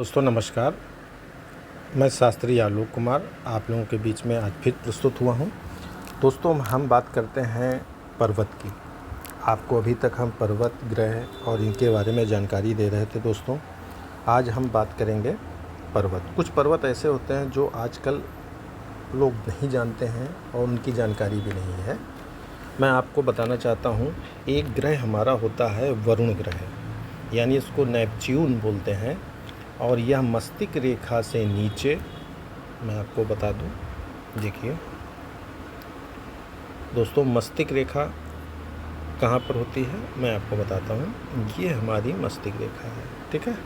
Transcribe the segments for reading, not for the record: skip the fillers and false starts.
दोस्तों नमस्कार। मैं शास्त्री आलोक कुमार आप लोगों के बीच में आज फिर प्रस्तुत हुआ हूं। दोस्तों हम बात करते हैं पर्वत की। आपको अभी तक हम पर्वत, ग्रह और इनके बारे में जानकारी दे रहे थे। दोस्तों आज हम बात करेंगे पर्वत। कुछ पर्वत ऐसे होते हैं जो आजकल लोग नहीं जानते हैं और उनकी जानकारी भी नहीं है। मैं आपको बताना चाहता हूँ, एक ग्रह हमारा होता है वरुण ग्रह, यानी इसको नेपच्यून बोलते हैं। और यह मस्तिष्क रेखा से नीचे, मैं आपको बता दूं, देखिए दोस्तों, मस्तिष्क रेखा कहाँ पर होती है मैं आपको बताता हूँ। ये हमारी मस्तिष्क रेखा है, ठीक है।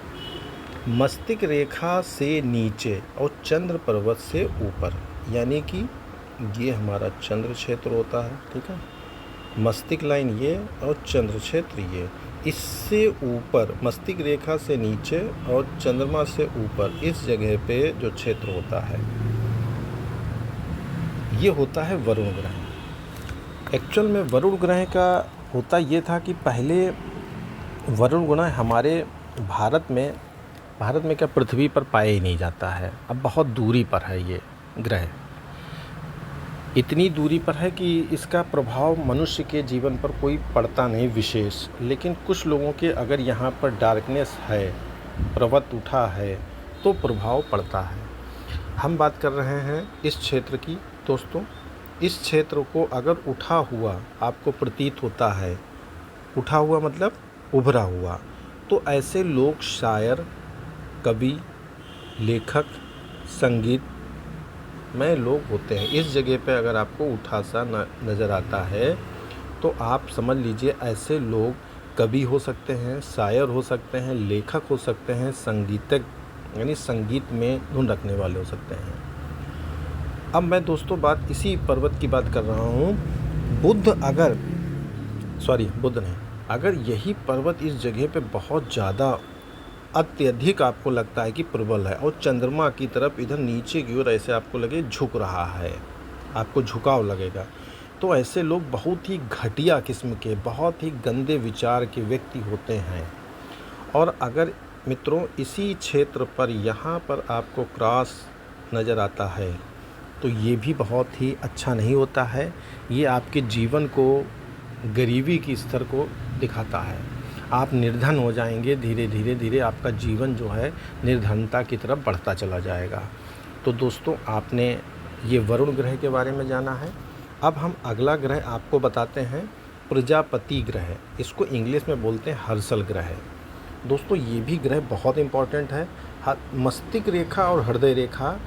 मस्तिष्क रेखा से नीचे और चंद्र पर्वत से ऊपर, यानी कि ये हमारा चंद्र क्षेत्र होता है, ठीक है। मस्तिष्क लाइन ये और चंद्र क्षेत्र ये। इससे ऊपर, मस्तिष्क रेखा से नीचे और चंद्रमा से ऊपर, इस जगह पे जो क्षेत्र होता है ये होता है वरुण ग्रह। एक्चुअल में वरुण ग्रह का होता ये था कि पहले वरुण ग्रह हमारे भारत में क्या पृथ्वी पर पाया ही नहीं जाता है। अब बहुत दूरी पर है ये ग्रह, इतनी दूरी पर है कि इसका प्रभाव मनुष्य के जीवन पर कोई पड़ता नहीं विशेष। लेकिन कुछ लोगों के अगर यहाँ पर डार्कनेस है, पर्वत उठा है, तो प्रभाव पड़ता है। हम बात कर रहे हैं इस क्षेत्र की। दोस्तों इस क्षेत्र को अगर उठा हुआ आपको प्रतीत होता है, उठा हुआ मतलब उभरा हुआ, तो ऐसे लोग शायर, कवि, लेखक, संगीत में लोग होते हैं। इस जगह पे अगर आपको उठा सा नज़र आता है तो आप समझ लीजिए ऐसे लोग कवि हो सकते हैं, शायर हो सकते हैं, लेखक हो सकते हैं, संगीतज्ञ यानी संगीत में धुन रखने वाले हो सकते हैं। अब मैं दोस्तों इसी पर्वत की बात कर रहा हूँ। बुद्ध नहीं, अगर यही पर्वत इस जगह पे बहुत ज़्यादा अत्यधिक आपको लगता है कि प्रबल है और चंद्रमा की तरफ इधर नीचे की ओर ऐसे आपको लगे झुक रहा है, आपको झुकाव लगेगा, तो ऐसे लोग बहुत ही घटिया किस्म के, बहुत ही गंदे विचार के व्यक्ति होते हैं। और अगर मित्रों इसी क्षेत्र पर यहाँ पर आपको क्रॉस नज़र आता है तो ये भी बहुत ही अच्छा नहीं होता है। ये आपके जीवन को, गरीबी की स्तर को दिखाता है। आप निर्धन हो जाएंगे, धीरे आपका जीवन जो है निर्धनता की तरफ बढ़ता चला जाएगा। तो दोस्तों आपने ये वरुण ग्रह के बारे में जाना है। अब हम अगला ग्रह आपको बताते हैं, प्रजापति ग्रह। इसको इंग्लिश में बोलते हैं हर्षल ग्रह। दोस्तों ये भी ग्रह बहुत इम्पॉर्टेंट है। मस्तिष्क रेखा और हृदय रेखा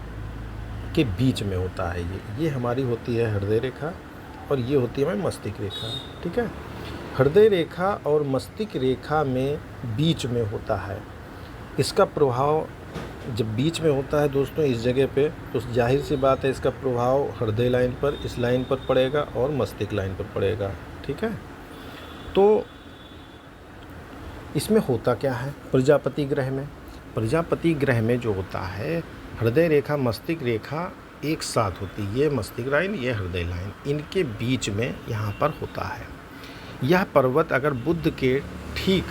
के बीच में होता है ये हमारी होती है हृदय रेखा और ये होती है हमारी मस्तिष्क रेखा, ठीक है। हृदय रेखा और मस्तिष्क रेखा में बीच में होता है। इसका प्रभाव जब बीच में होता है दोस्तों इस जगह पे, तो जाहिर सी बात है इसका प्रभाव हृदय लाइन पर, इस लाइन पर पड़ेगा और मस्तिष्क लाइन पर पड़ेगा, ठीक है। तो इसमें होता क्या है प्रजापति ग्रह में जो होता है, हृदय रेखा मस्तिष्क रेखा एक साथ होती है। ये मस्तिष्क लाइन, ये हृदय लाइन, इनके बीच में यहाँ पर होता है। यह पर्वत अगर बुद्ध के ठीक,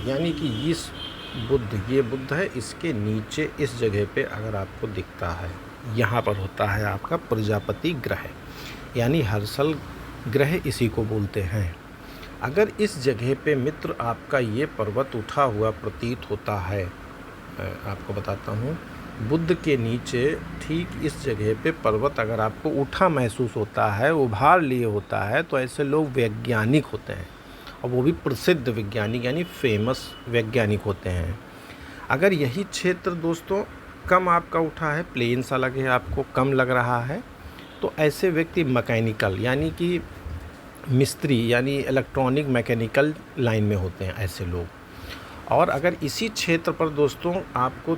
यानी कि ये बुद्ध है, इसके नीचे इस जगह पे अगर आपको दिखता है, यहाँ पर होता है आपका प्रजापति ग्रह, यानी हर्षल ग्रह इसी को बोलते हैं। अगर इस जगह पे मित्र आपका ये पर्वत उठा हुआ प्रतीत होता है, आपको बताता हूँ, बुद्ध के नीचे ठीक इस जगह पे पर्वत अगर आपको उठा महसूस होता है, उभार लिए होता है, तो ऐसे लोग वैज्ञानिक होते हैं, और वो भी प्रसिद्ध वैज्ञानिक यानी फेमस वैज्ञानिक होते हैं। अगर यही क्षेत्र दोस्तों कम आपका उठा है, प्लेन सा लगे आपको, कम लग रहा है, तो ऐसे व्यक्ति मैकेनिकल यानी कि मिस्त्री यानी इलेक्ट्रॉनिक मैकेनिकल लाइन में होते हैं ऐसे लोग। और अगर इसी क्षेत्र पर दोस्तों आपको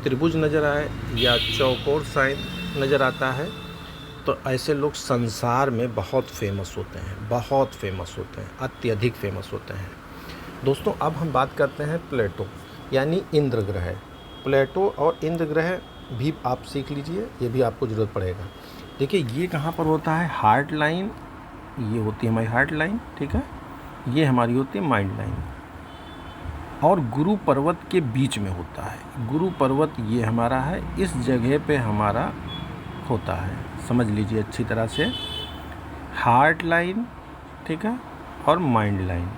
त्रिभुज नज़र आए या चौकोर साइन नज़र आता है, तो ऐसे लोग संसार में बहुत फेमस होते हैं, अत्यधिक फेमस होते हैं। दोस्तों अब हम बात करते हैं प्लेटो यानी इंद्र ग्रह। प्लेटो और इंद्र ग्रह भी आप सीख लीजिए, ये भी आपको ज़रूरत पड़ेगा। देखिए ये कहाँ पर होता है, हार्ट लाइन, ये होती है हमारी हार्ट लाइन, ठीक है, ये हमारी होती है माइंड लाइन। और गुरु पर्वत के बीच में होता है। गुरु पर्वत ये हमारा है, इस जगह पे हमारा होता है, समझ लीजिए अच्छी तरह से। हार्ट लाइन, ठीक है, और माइंड लाइन,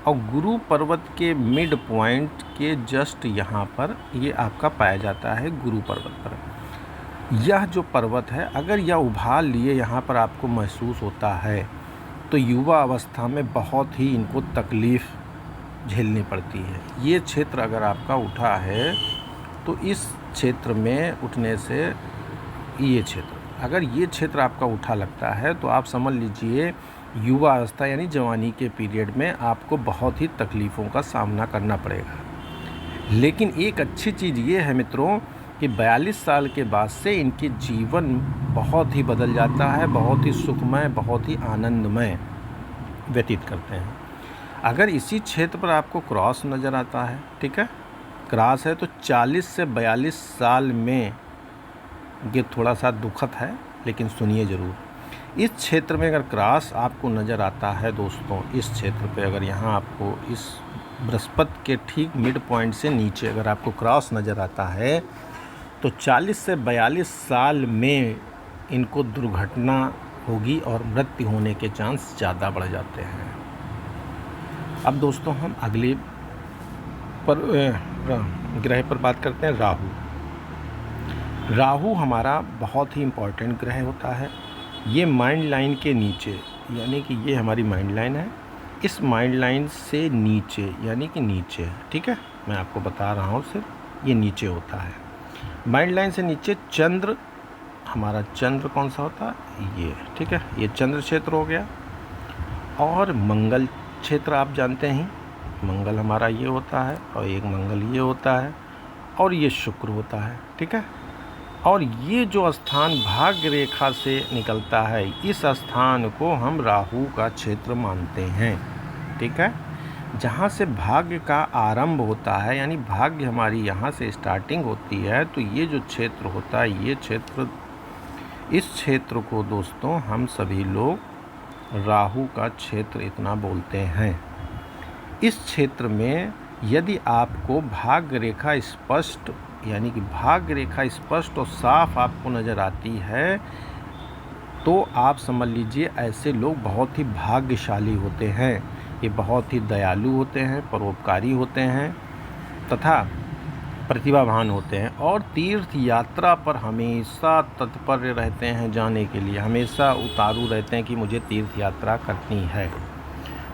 और गुरु पर्वत के मिड पॉइंट के जस्ट यहाँ पर ये आपका पाया जाता है गुरु पर्वत पर। यह जो पर्वत है, अगर यह उभार लिए यहाँ पर आपको महसूस होता है तो युवा अवस्था में बहुत ही इनको तकलीफ़ झेलनी पड़ती है। ये क्षेत्र अगर आपका उठा है तो इस क्षेत्र में उठने से, ये क्षेत्र अगर ये क्षेत्र आपका उठा लगता है तो आप समझ लीजिए युवा अवस्था यानी जवानी के पीरियड में आपको बहुत ही तकलीफ़ों का सामना करना पड़ेगा। लेकिन एक अच्छी चीज़ ये है मित्रों कि 42 साल के बाद से इनके जीवन बहुत ही बदल जाता है, बहुत ही सुखमय, बहुत ही आनंदमय व्यतीत करते हैं। अगर इसी क्षेत्र पर आपको क्रॉस नज़र आता है, ठीक है, क्रॉस है, तो 40 से 42 साल में, ये थोड़ा सा दुखद है लेकिन सुनिए ज़रूर, इस क्षेत्र में अगर क्रॉस आपको नज़र आता है दोस्तों, इस क्षेत्र पे अगर यहाँ आपको इस बृहस्पति के ठीक मिड पॉइंट से नीचे अगर आपको क्रॉस नज़र आता है तो 40 से 42 साल में इनको दुर्घटना होगी और मृत्यु होने के चांस ज़्यादा बढ़ जाते हैं। अब दोस्तों हम अगले ग्रह पर बात करते हैं, राहु। राहु हमारा बहुत ही इम्पोर्टेंट ग्रह होता है। ये माइंड लाइन के नीचे, यानी कि ये हमारी माइंड लाइन है, इस माइंड लाइन से नीचे यानी कि नीचे, ठीक है, मैं आपको बता रहा हूँ सिर्फ ये नीचे होता है। माइंड लाइन से नीचे चंद्र, हमारा चंद्र कौन सा होता है, ये, ठीक है, ये चंद्र क्षेत्र हो गया। और मंगल क्षेत्र आप जानते हैं, मंगल हमारा ये होता है, और एक मंगल ये होता है, और ये शुक्र होता है, ठीक है। और ये जो स्थान भाग्य रेखा से निकलता है, इस स्थान को हम राहु का क्षेत्र मानते हैं, ठीक है। जहाँ से भाग्य का आरंभ होता है, यानी भाग्य हमारी यहाँ से स्टार्टिंग होती है, तो ये जो क्षेत्र होता है, ये क्षेत्र, इस क्षेत्र को दोस्तों हम सभी लोग राहु का क्षेत्र इतना बोलते हैं। इस क्षेत्र में यदि आपको भाग्य रेखा स्पष्ट, यानी कि भाग्य रेखा स्पष्ट और साफ आपको नज़र आती है तो आप समझ लीजिए ऐसे लोग बहुत ही भाग्यशाली होते हैं। ये बहुत ही दयालु होते हैं, परोपकारी होते हैं तथा प्रतिभावान होते हैं, और तीर्थ यात्रा पर हमेशा तत्पर रहते हैं जाने के लिए, हमेशा उतारू रहते हैं कि मुझे तीर्थ यात्रा करनी है।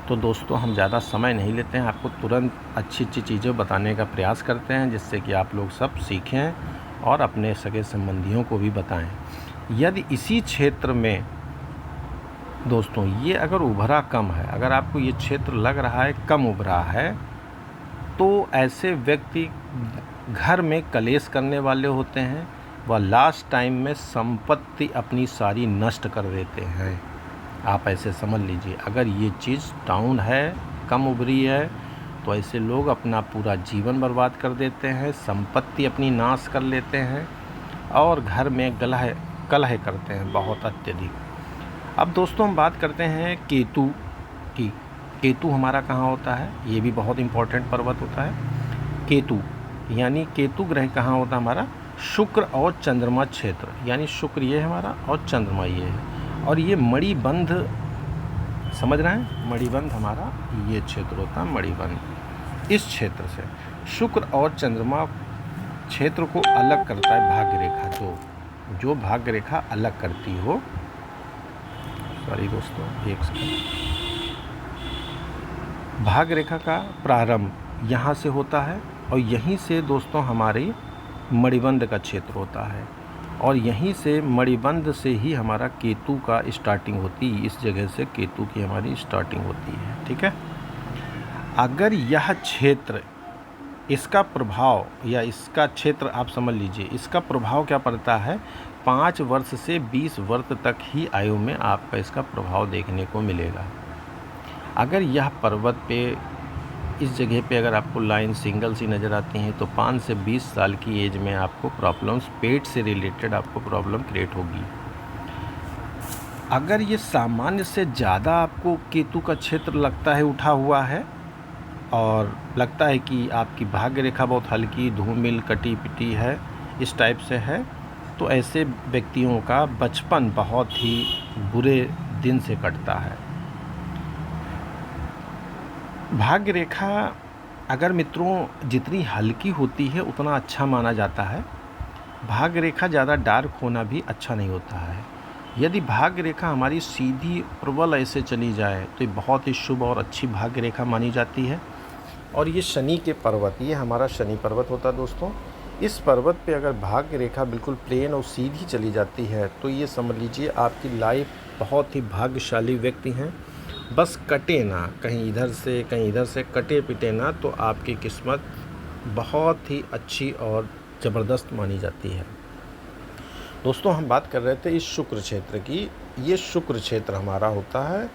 तो दोस्तों हम ज़्यादा समय नहीं लेते हैं, आपको तुरंत अच्छी अच्छी चीज़ें बताने का प्रयास करते हैं जिससे कि आप लोग सब सीखें और अपने सगे संबंधियों को भी बताएं। यदि इसी क्षेत्र में दोस्तों ये अगर उभरा कम है, अगर आपको ये क्षेत्र लग रहा है कम उभरा है, तो ऐसे व्यक्ति घर में कलेश करने वाले होते हैं, वह लास्ट टाइम में संपत्ति अपनी सारी नष्ट कर देते हैं। आप ऐसे समझ लीजिए, अगर ये चीज़ डाउन है, कम उभरी है, तो ऐसे लोग अपना पूरा जीवन बर्बाद कर देते हैं, संपत्ति अपनी नाश कर लेते हैं और घर में कलह करते हैं बहुत अत्यधिक। अब दोस्तों हम बात करते हैं केतु की। केतु हमारा कहाँ होता है, ये भी बहुत इम्पोर्टेंट पर्वत होता है। केतु यानी केतु ग्रह कहाँ होता है हमारा, शुक्र और चंद्रमा क्षेत्र, यानी शुक्र ये है हमारा और चंद्रमा ये है, और ये मणिबंध, समझ रहे हैं, मणिबंध हमारा ये क्षेत्र होता है, मणिबंध। इस क्षेत्र से शुक्र और चंद्रमा क्षेत्र को अलग करता है भाग्य रेखा, जो भाग्य रेखा अलग करती हो, सॉरी दोस्तों एक सेकंड, भाग्य रेखा का प्रारंभ यहाँ से होता है और यहीं से दोस्तों हमारे मणिबंध का क्षेत्र होता है, और यहीं से मणिबंध से ही हमारा केतु का स्टार्टिंग होती है, इस जगह से केतु की हमारी स्टार्टिंग होती है, ठीक है। अगर यह क्षेत्र, इसका प्रभाव या इसका क्षेत्र आप समझ लीजिए, इसका प्रभाव क्या पड़ता है, 5 वर्ष से 20 वर्ष तक ही आयु में आपका इसका प्रभाव देखने को मिलेगा। अगर यह पर्वत पे, इस जगह पे अगर आपको लाइन सिंगल सी नज़र आती हैं तो 5 से 20 साल की एज में आपको प्रॉब्लम्स, पेट से रिलेटेड आपको प्रॉब्लम क्रिएट होगी। अगर ये सामान्य से ज़्यादा आपको केतु का क्षेत्र लगता है उठा हुआ है, और लगता है कि आपकी भाग्य रेखा बहुत हल्की, धूमिल, कटी पिटी है, इस टाइप से है, तो ऐसे व्यक्तियों का बचपन बहुत ही बुरे दिन से कटता है। भाग्य रेखा अगर मित्रों जितनी हल्की होती है उतना अच्छा माना जाता है। भाग्य रेखा ज़्यादा डार्क होना भी अच्छा नहीं होता है। यदि भाग्य रेखा हमारी सीधी प्रबल ऐसे चली जाए तो ये बहुत ही शुभ और अच्छी भाग्य रेखा मानी जाती है। और ये शनि के पर्वत, ये हमारा शनि पर्वत होता है दोस्तों। इस पर्वत पे अगर भाग्य रेखा बिल्कुल प्लेन और सीधी चली जाती है तो ये समझ लीजिए आपकी लाइफ बहुत ही भाग्यशाली व्यक्ति हैं। बस कटे ना, कहीं इधर से कहीं इधर से कटे पिटे ना, तो आपकी किस्मत बहुत ही अच्छी और ज़बरदस्त मानी जाती है। दोस्तों हम बात कर रहे थे इस शुक्र क्षेत्र की। ये शुक्र क्षेत्र हमारा होता है।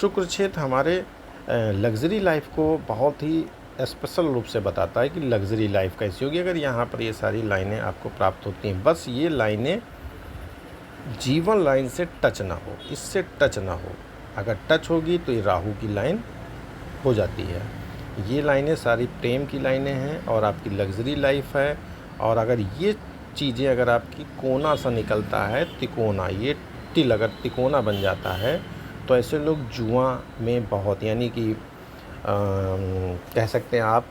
शुक्र क्षेत्र हमारे लग्ज़री लाइफ को बहुत ही स्पेशल रूप से बताता है कि लग्ज़री लाइफ कैसी होगी अगर यहाँ पर ये सारी लाइनें आपको प्राप्त होती हैं। बस ये लाइनें जीवन लाइन से टच ना हो, इससे टच ना हो। अगर टच होगी तो ये राहु की लाइन हो जाती है। ये लाइनें सारी प्रेम की लाइनें हैं और आपकी लग्ज़री लाइफ है। और अगर ये चीज़ें अगर आपकी कोना सा निकलता है, तिकोना, ये तिल अगर तिकोना बन जाता है तो ऐसे लोग जुआ में बहुत, यानी कि कह सकते हैं आप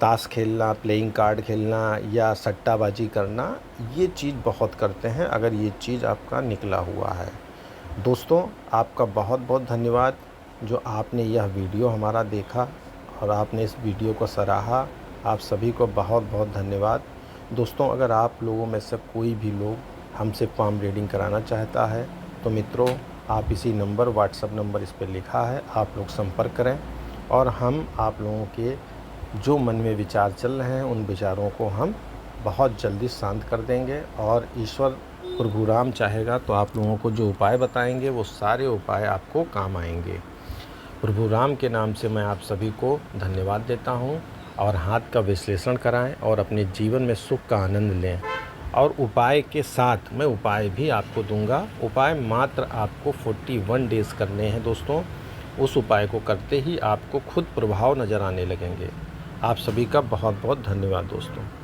ताश खेलना, प्लेइंग कार्ड खेलना या सट्टाबाजी करना, ये चीज़ बहुत करते हैं अगर ये चीज़ आपका निकला हुआ है। दोस्तों आपका बहुत बहुत धन्यवाद जो आपने यह वीडियो हमारा देखा और आपने इस वीडियो को सराहा। आप सभी को बहुत बहुत धन्यवाद। दोस्तों अगर आप लोगों में से कोई भी लोग हमसे पाम रीडिंग कराना चाहता है तो मित्रों आप इसी नंबर, व्हाट्सएप नंबर इस पर लिखा है, आप लोग संपर्क करें और हम आप लोगों के जो मन में विचार चल रहे हैं उन विचारों को हम बहुत जल्दी शांत कर देंगे। और ईश्वर प्रभु राम चाहेगा तो आप लोगों को जो उपाय बताएंगे वो सारे उपाय आपको काम आएंगे। प्रभु राम के नाम से मैं आप सभी को धन्यवाद देता हूँ। और हाथ का विश्लेषण कराएं और अपने जीवन में सुख का आनंद लें। और उपाय के साथ मैं उपाय भी आपको दूंगा। उपाय मात्र आपको 41 डेज़ करने हैं दोस्तों। उस उपाय को करते ही आपको खुद प्रभाव नज़र आने लगेंगे। आप सभी का बहुत बहुत धन्यवाद दोस्तों।